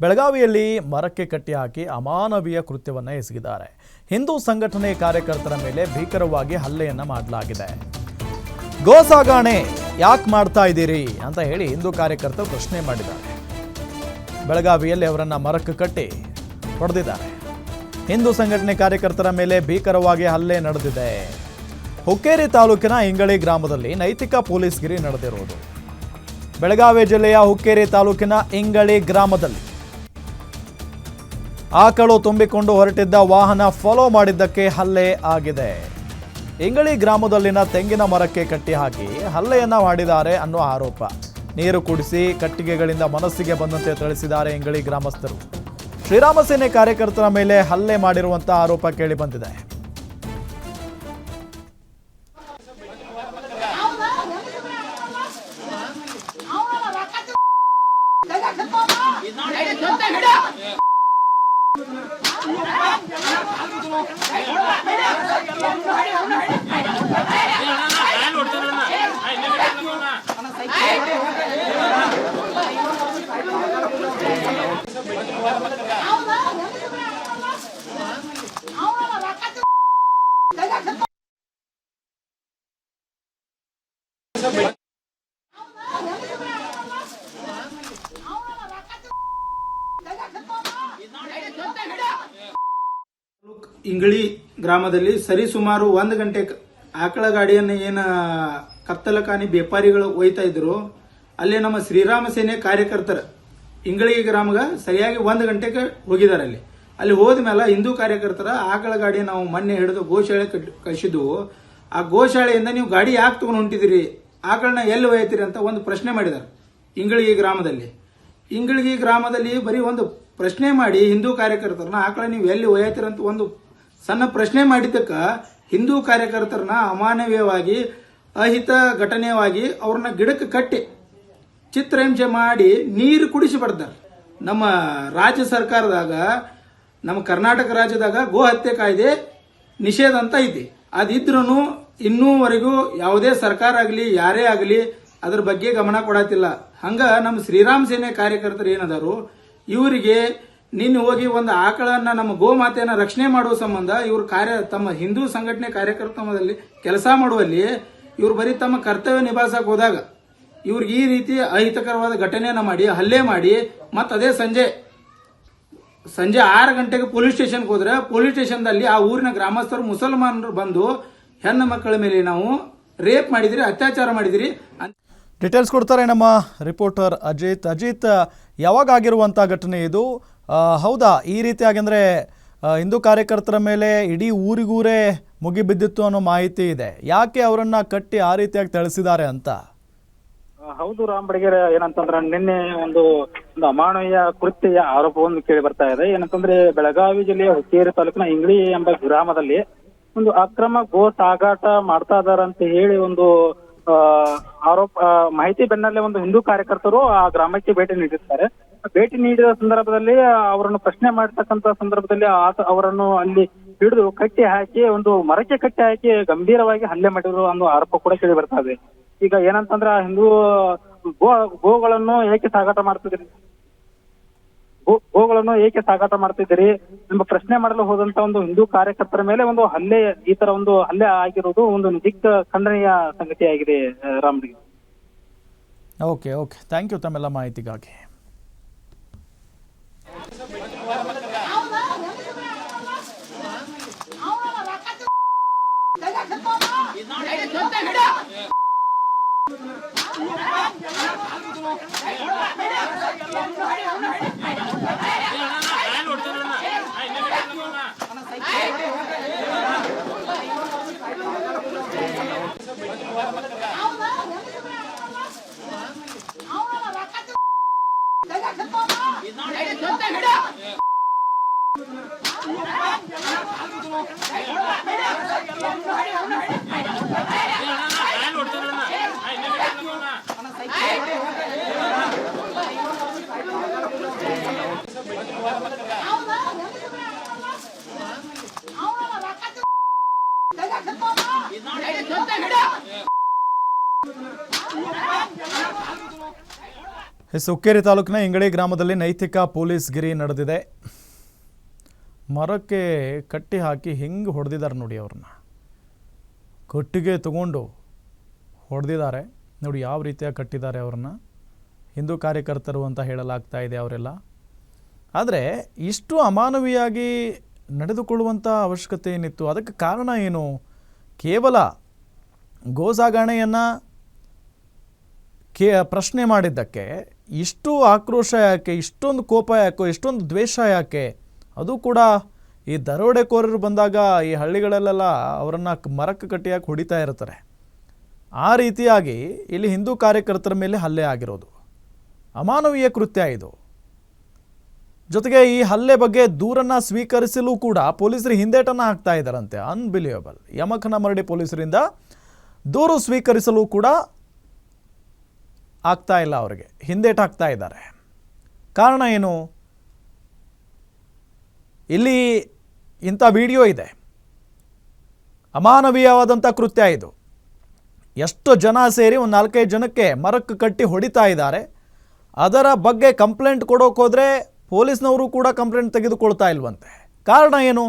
ಬೆಳಗಾವಿಯಲ್ಲಿ ಮರಕ್ಕೆ ಕಟ್ಟಿ ಹಾಕಿ ಅಮಾನವೀಯ ಕೃತ್ಯವನ್ನು ಎಸಗಿದ್ದಾರೆ. ಹಿಂದೂ ಸಂಘಟನೆ ಕಾರ್ಯಕರ್ತರ ಮೇಲೆ ಭೀಕರವಾಗಿ ಹಲ್ಲೆಯನ್ನ ಮಾಡಲಾಗಿದೆ. ಗೋ ಸಾಗಾಣೆ ಯಾಕೆ ಮಾಡ್ತಾ ಇದ್ದೀರಿ ಅಂತ ಹೇಳಿ ಹಿಂದೂ ಕಾರ್ಯಕರ್ತರು ಪ್ರಶ್ನೆ ಮಾಡಿದ್ದಾರೆ. ಬೆಳಗಾವಿಯಲ್ಲಿ ಅವರನ್ನ ಮರಕ್ಕೆ ಕಟ್ಟಿ ಹೊಡೆದಿದ್ದಾರೆ. ಹಿಂದೂ ಸಂಘಟನೆ ಕಾರ್ಯಕರ್ತರ ಮೇಲೆ ಭೀಕರವಾಗಿ ಹಲ್ಲೆ ನಡೆದಿದೆ. ಹುಕ್ಕೇರಿ ತಾಲೂಕಿನ ಇಂಗಳಿ ಗ್ರಾಮದಲ್ಲಿ ನೈತಿಕ ಪೊಲೀಸ್ಗಿರಿ ನಡೆದಿರುವುದು. ಬೆಳಗಾವಿ ಜಿಲ್ಲೆಯ ಹುಕ್ಕೇರಿ ತಾಲೂಕಿನ ಇಂಗಳಿ ಗ್ರಾಮದಲ್ಲಿ ಆಕಳು ತುಂಬಿಕೊಂಡು ಹೊರಟಿದ್ದ ವಾಹನ ಫಾಲೋ ಮಾಡಿದ್ದಕ್ಕೆ ಹಲ್ಲೆ ಆಗಿದೆ. ಇಂಗಳಿ ಗ್ರಾಮದಲ್ಲಿನ ತೆಂಗಿನ ಮರಕ್ಕೆ ಕಟ್ಟಿ ಹಾಕಿ ಹಲ್ಲೆಯನ್ನ ಮಾಡಿದ್ದಾರೆ ಅನ್ನೋ ಆರೋಪ. ನೀರು ಕುಡಿಸಿ ಕಟ್ಟಿಗೆಗಳಿಂದ ಮನಸ್ಸಿಗೆ ಬಂದಂತೆ ಥಳಿಸಿದ್ದಾರೆ ಇಂಗಳಿ ಗ್ರಾಮಸ್ಥರು. ಶ್ರೀರಾಮ ಸೇನೆ ಕಾರ್ಯಕರ್ತರ ಮೇಲೆ ಹಲ್ಲೆ ಮಾಡಿರುವಂತಹ ಆರೋಪ ಕೇಳಿ ಬಂದಿದೆ. ಇಂಗಳಿ ಗ್ರಾಮದಲ್ಲಿ ಸರಿಸುಮಾರು 1 ಗಂಟೆ ಆಕಳ ಗಾಡಿಯನ್ನು ಏನ ಕತ್ತಲಕಾನಿ ವ್ಯಾಪಾರಿಗಳು ಒಯ್ತಾ ಇದ್ರು. ಅಲ್ಲಿ ನಮ್ಮ ಶ್ರೀರಾಮ ಸೇನೆ ಕಾರ್ಯಕರ್ತರ ಇಂಗಳಿ ಗ್ರಾಮಗ ಸರಿಯಾಗಿ 1 ಗಂಟೆಗೆ ಹೋಗಿದ್ದಾರೆ. ಅಲ್ಲಿ ಹೋದ್ಮೇಲೆ ಹಿಂದೂ ಕಾರ್ಯಕರ್ತರ ಆಕಳ ಗಾಡಿ ನಾವು ಮೊನ್ನೆ ಹಿಡಿದು ಗೋಶಾಲೆ ಕಳಿಸಿದ್ವು. ಆ ಗೋಶಾಲೆಯಿಂದ ನೀವು ಗಾಡಿ ಯಾಕೆ ತಗೊಂಡು ಹೊಂಟಿದಿರಿ, ಆಕಳನ್ನ ಎಲ್ಲಿ ಒಯ್ತೀರಿ ಅಂತ ಒಂದು ಪ್ರಶ್ನೆ ಮಾಡಿದ್ದಾರೆ ಇಂಗಳಗಿ ಗ್ರಾಮದಲ್ಲಿ. ಇಂಗಳಗಿ ಗ್ರಾಮದಲ್ಲಿ ಬರೀ ಒಂದು ಪ್ರಶ್ನೆ ಮಾಡಿ ಹಿಂದೂ ಕಾರ್ಯಕರ್ತರನ್ನ ಆಕಳ ನೀವು ಎಲ್ಲಿ ಒಯ್ತೀರಿ ಅಂತ ಒಂದು ಸಣ್ಣ ಪ್ರಶ್ನೆ ಮಾಡಿದ್ದಕ್ಕ ಹಿಂದೂ ಕಾರ್ಯಕರ್ತರನ್ನ ಅಮಾನವೀಯವಾಗಿ ಅಹಿತ ಘಟನೆಯಾಗಿ ಅವ್ರನ್ನ ಗಿಡಕ್ಕೆ ಕಟ್ಟಿ ಚಿತ್ರಹಿಂಸೆ ಮಾಡಿ ನೀರು ಕುಡಿಸಿ ಬರ್ತಾರೆ. ನಮ್ಮ ರಾಜ್ಯ ಸರ್ಕಾರದಾಗ ನಮ್ಮ ಕರ್ನಾಟಕ ರಾಜ್ಯದಾಗ ಗೋ ಹತ್ಯೆ ಕಾಯ್ದೆ ನಿಷೇಧ ಅಂತ ಐತಿ. ಅದಿದ್ರೂ ಇನ್ನೂವರೆಗೂ ಯಾವುದೇ ಸರ್ಕಾರ ಆಗಲಿ ಯಾರೇ ಆಗಲಿ ಅದ್ರ ಬಗ್ಗೆ ಗಮನ ಕೊಡತ್ತಿಲ್ಲ. ಹಂಗ ನಮ್ಮ ಶ್ರೀರಾಮ ಸೇನೆ ಕಾರ್ಯಕರ್ತರು ಏನದಾರು ಇವರಿಗೆ ನಿನ್ನೆ ಹೋಗಿ ಒಂದು ಆಕಳನ್ನ ನಮ್ಮ ಗೋಮಾತೆಯನ್ನ ರಕ್ಷಣೆ ಮಾಡುವ ಸಂಬಂಧ ಇವ್ರ ತಮ್ಮ ಹಿಂದೂ ಸಂಘಟನೆ ಕಾರ್ಯಕರ್ತರಲ್ಲಿ ಕೆಲಸ ಮಾಡುವಲ್ಲಿ ಇವ್ರು ಬರೀ ತಮ್ಮ ಕರ್ತವ್ಯ ನಿಭಾಯಿಸಕ್ ಹೋದಾಗ ಇವ್ರಿಗೆ ಈ ರೀತಿ ಅಹಿತಕರವಾದ ಘಟನೆಯನ್ನ ಮಾಡಿ ಹಲ್ಲೆ ಮಾಡಿ ಮತ್ತೆ ಅದೇ ಸಂಜೆ 6 ಗಂಟೆಗೆ ಪೊಲೀಸ್ ಸ್ಟೇಷನ್ಗೆ ಹೋದ್ರೆ ಪೊಲೀಸ್ ಸ್ಟೇಷನ್ದಲ್ಲಿ ಆ ಊರಿನ ಗ್ರಾಮಸ್ಥರು ಮುಸಲ್ಮಾನರು ಬಂದು ಹೆಣ್ಣು ಮಕ್ಕಳ ಮೇಲೆ ನಾವು ರೇಪ್ ಮಾಡಿದಿರಿ, ಅತ್ಯಾಚಾರ ಮಾಡಿದಿರಿ. ಡೀಟೇಲ್ಸ್ ಕೊಡ್ತಾರೆ ನಮ್ಮ ರಿಪೋರ್ಟರ್ ಅಜಿತ್. ಅಜಿತ್, ಯಾವಾಗ ಆಗಿರುವಂಥ ಘಟನೆ ಇದು? ಹೌದಾ, ಈ ರೀತಿಯಾಗಿ ಅಂದರೆ ಹಿಂದೂ ಕಾರ್ಯಕರ್ತರ ಮೇಲೆ ಇಡೀ ಊರಿಗೂರೇ ಮುಗಿಬಿದ್ದಿತ್ತು ಅನ್ನೋ ಮಾಹಿತಿ ಇದೆ. ಯಾಕೆ ಅವರನ್ನ ಕಟ್ಟಿ ಆ ರೀತಿಯಾಗಿ ತಿಳಿಸಿದ್ದಾರೆ ಅಂತ? ಹೌದು ರಾಮ್ ಬಡಗೇರ, ಏನಂತಂದ್ರೆ ನಿನ್ನೆ ಒಂದು ಅಮಾನವೀಯ ಕೃತ್ಯ ಆರೋಪವನ್ನು ಕೇಳಿ ಬರ್ತಾ ಇದೆ. ಏನಂತಂದ್ರೆ ಬೆಳಗಾವಿ ಜಿಲ್ಲೆಯ ಹುಕ್ಕೇರಿ ತಾಲೂಕಿನ ಇಂಗ್ಳಿ ಎಂಬ ಗ್ರಾಮದಲ್ಲಿ ಒಂದು ಅಕ್ರಮ ಗೋ ಸಾಗಾಟ ಮಾಡ್ತಾ ಇದಾರೆ ಅಂತ ಹೇಳಿ ಒಂದು ಆರೋಪ ಮಾಹಿತಿ ಬೆನ್ನಲ್ಲೇ ಒಂದು ಹಿಂದೂ ಕಾರ್ಯಕರ್ತರು ಆ ಗ್ರಾಮಕ್ಕೆ ಭೇಟಿ ನೀಡಿರ್ತಾರೆ. ಭೇಟಿ ನೀಡಿದ ಸಂದರ್ಭದಲ್ಲಿ ಅವರನ್ನು ಪ್ರಶ್ನೆ ಮಾಡತಕ್ಕಂತ ಸಂದರ್ಭದಲ್ಲಿ ಅವರನ್ನು ಅಲ್ಲಿ ಹಿಡಿದು ಕಟ್ಟಿ ಹಾಕಿ ಒಂದು ಮರಕ್ಕೆ ಕಟ್ಟಿ ಹಾಕಿ ಗಂಭೀರವಾಗಿ ಹಲ್ಲೆ ಮಾಡಿರುವ ಒಂದು ಆರೋಪ ಕೂಡ ಕೇಳಿ ಬರ್ತಾ ಇದೆ. ಈಗ ಏನಂತಂದ್ರೆ ಹಿಂದೂ ಗೋಗಳನ್ನು ಏಕೆ ಸಾಗಾಟ ಮಾಡ್ತಿದ್ರಿ, ಗೋಗಳನ್ನು ಏಕೆ ಸಾಗಾಟ ಮಾಡ್ತಿದ್ದೀರಿ ಎಂಬ ಪ್ರಶ್ನೆ ಮಾಡಲು ಹೋದಂತ ಒಂದು ಹಿಂದೂ ಕಾರ್ಯಕರ್ತರ ಮೇಲೆ ಒಂದು ಹಲ್ಲೆ, ಈ ತರ ಒಂದು ಹಲ್ಲೆ ಆಗಿರುವುದು ಒಂದು ನಿಜ ಖಂಡನೀಯ ಸಂಗತಿಯಾಗಿದೆ ರಾಮ್ಡಿ. ಓಕೆ, ಥ್ಯಾಂಕ್ ಯು ತಮ್ಮೆಲ್ಲ ಮಾಹಿತಿಗಾಗಿ. ಹುಕ್ಕೇರಿ ತಾಲೂಕಿನ ಇಂಗಳಿ ಗ್ರಾಮದಲ್ಲಿ ನೈತಿಕ ಪೊಲೀಸ್ ಗಿರಿ ನಡೆದಿದೆ. ಮರಕ್ಕೆ ಕಟ್ಟಿ ಹಾಕಿ ಹೆಂಗೆ ಹೊಡೆದಿದ್ದಾರೆ ನೋಡಿ, ಅವ್ರನ್ನ ಕಟ್ಟಿಗೆ ತಗೊಂಡು ಹೊಡೆದಿದ್ದಾರೆ ನೋಡಿ, ಯಾವ ರೀತಿಯಾಗಿ ಕಟ್ಟಿದ್ದಾರೆ ಅವ್ರನ್ನ. ಹಿಂದೂ ಕಾರ್ಯಕರ್ತರು ಅಂತ ಹೇಳಲಾಗ್ತಾ ಇದೆ ಅವರೆಲ್ಲ. ಆದರೆ ಇಷ್ಟು ಅಮಾನವೀಯಾಗಿ ನಡೆದುಕೊಳ್ಳುವಂಥ ಅವಶ್ಯಕತೆ ಏನಿತ್ತು? ಅದಕ್ಕೆ ಕಾರಣ ಏನು? ಕೇವಲ ಗೋ ಸಾಗಾಣೆಯನ್ನು ಪ್ರಶ್ನೆ ಮಾಡಿದ್ದಕ್ಕೆ ಇಷ್ಟು ಆಕ್ರೋಶ ಯಾಕೆ, ಇಷ್ಟೊಂದು ಕೋಪ ಯಾಕೋ, ಇಷ್ಟೊಂದು ದ್ವೇಷ ಯಾಕೆ? ಅದು ಕೂಡ ಈ ದರೋಡೆಕೋರರು ಬಂದಾಗ ಈ ಹಳ್ಳಿಗಳಲ್ಲೆಲ್ಲ ಅವರನ್ನು ಮರಕ್ಕೆ ಕಟ್ಟಿಯಾಗಿ ಹೊಡಿತಾ ಇರ್ತಾರೆ. ಆ ರೀತಿಯಾಗಿ ಇಲ್ಲಿ ಹಿಂದೂ ಕಾರ್ಯಕರ್ತರ ಮೇಲೆ ಹಲ್ಲೆ ಆಗಿರೋದು ಅಮಾನವೀಯ ಕೃತ್ಯ ಇದು. ಜೊತೆಗೆ ಈ ಹಲ್ಲೆ ಬಗ್ಗೆ ದೂರನ್ನು ಸ್ವೀಕರಿಸಲು ಕೂಡ ಪೊಲೀಸರು ಹಿಂದೇಟನ್ನು ಹಾಕ್ತಾ ಇದ್ದಾರಂತೆ. ಅನ್ಬಿಲಿಯಬಲ್. ಯಮಕನಮರಡಿ ಪೊಲೀಸರಿಂದ ದೂರು ಸ್ವೀಕರಿಸಲು ಕೂಡ ಆಗ್ತಾ ಇಲ್ಲ, ಅವರಿಗೆ ಹಿಂದೇಟು ಹಾಕ್ತಾ ಇದ್ದಾರೆ. ಕಾರಣ ಏನು? ಇಲ್ಲಿ ಇಂಥ ವಿಡಿಯೋ ಇದೆ, ಅಮಾನವೀಯವಾದಂಥ ಕೃತ್ಯ ಇದು. ಎಷ್ಟು ಜನ ಸೇರಿ ಒಂದು 4-5 ಜನಕ್ಕೆ ಮರಕ್ಕೆ ಕಟ್ಟಿ ಹೊಡಿತಾ ಇದ್ದಾರೆ. ಅದರ ಬಗ್ಗೆ ಕಂಪ್ಲೇಂಟ್ ಕೊಡೋಕೆ ಹೋದರೆ ಪೊಲೀಸ್ನವರು ಕೂಡ ಕಂಪ್ಲೇಂಟ್ ತೆಗೆದುಕೊಳ್ತಾ ಇಲ್ವಂತೆ. ಕಾರಣ ಏನು?